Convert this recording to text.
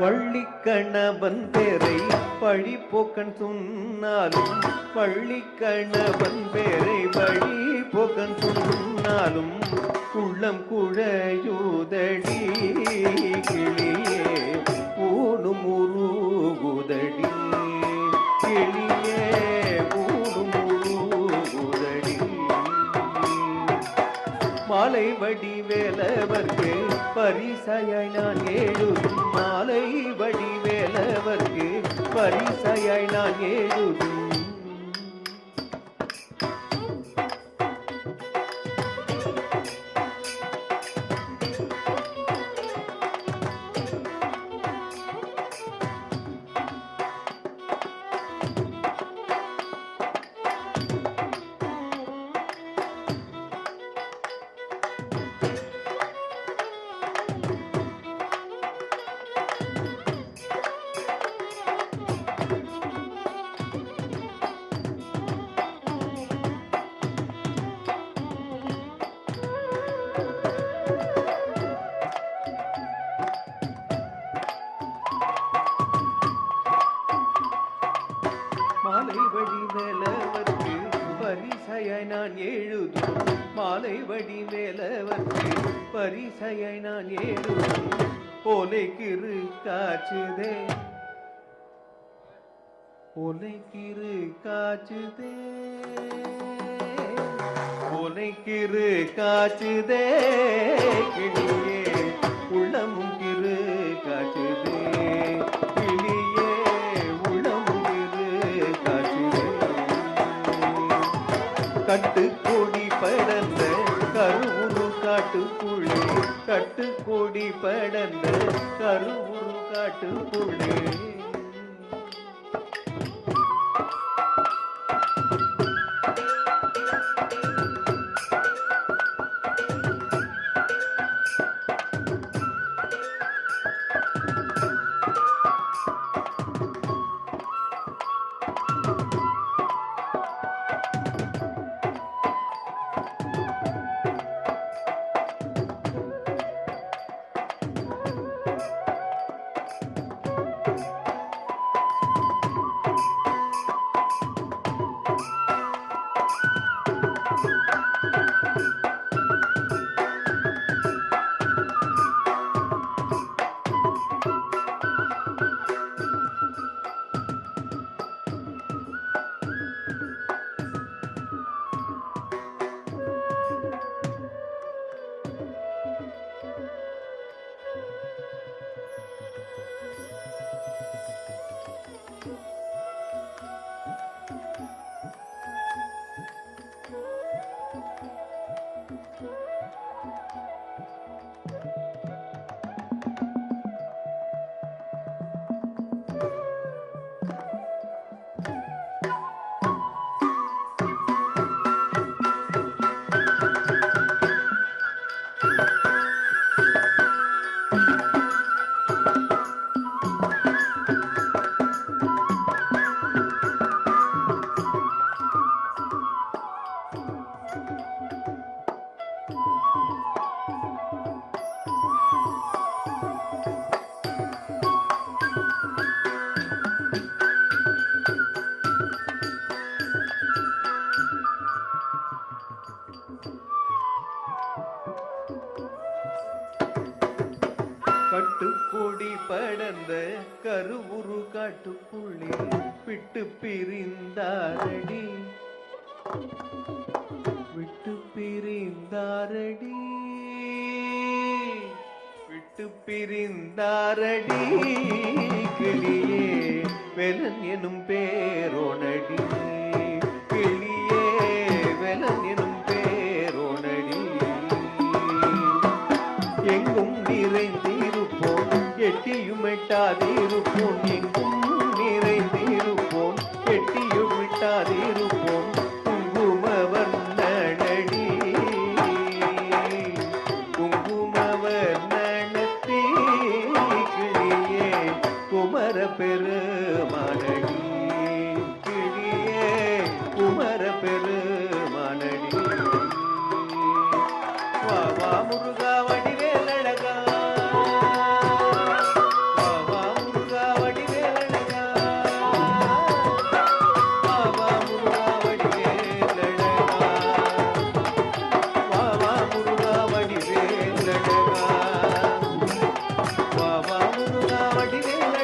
பள்ளிக்கணவன் பேரை பழிப்போக்கன் சொன்னாலும் பள்ளிக்கணவன் பேரை பழிப்போக்கன் சொன்னாலும் உள்ளம் குழையுதடி கிளியே ஊனும் உருகுதடி கிளியே ஊனும் உருகுதடி மாலை வடிவேலவர்க்கு பரிசையாய் நான் எழுதும் மாலை வடிவேலவர்க்கு பரிசையாய் நான் எழுதும் மாலை வடிவேலவர்க்கு பரிசையாய் நான் எழுதும் மாலை வடிவேலவர்க்கு பரிசையாய் நான் எழுதும் ஓலைக்கிரு காச்சுதே ஓலைக்கிரு காச்சுதே ஓலைக்கிரு காச்சுதே கிளியே உள்ளமும் கிரு காச்சுதே கிளியே கட்டுக்கோடி படந்த கருவுரு காட்டுக்குள்ளே கட்டுக்கோடி படந்த கருவுரு காட்டுக்குள்ளே கட்டுக்கோடி படந்த கருவுரு காட்டுக்குள்ளே விட்டு பிரிந்தாரடி விட்டு பிரிந்தாரடி விட்டு பிரிந்தாரடி கிளியே வெலன் எனும் பேரோனடி கிளியே வெலன் எனும் பேரோனடி எங்கும் நிறைந்திருப்போம் எட்டியும் எட்டாதிருப்போம் எங்கும் நிறைந்திருப்போம் எட்டியும் எட்டாதிருப்போம் குங்குமவர்ணனடி குங்குமவர்ணனத்தி கிளியே குமர பெருமானடி கிளியே குமர பெருமானடி வா வா முருகா வடிவேலழகா வா வா முருகா வடிவேலடி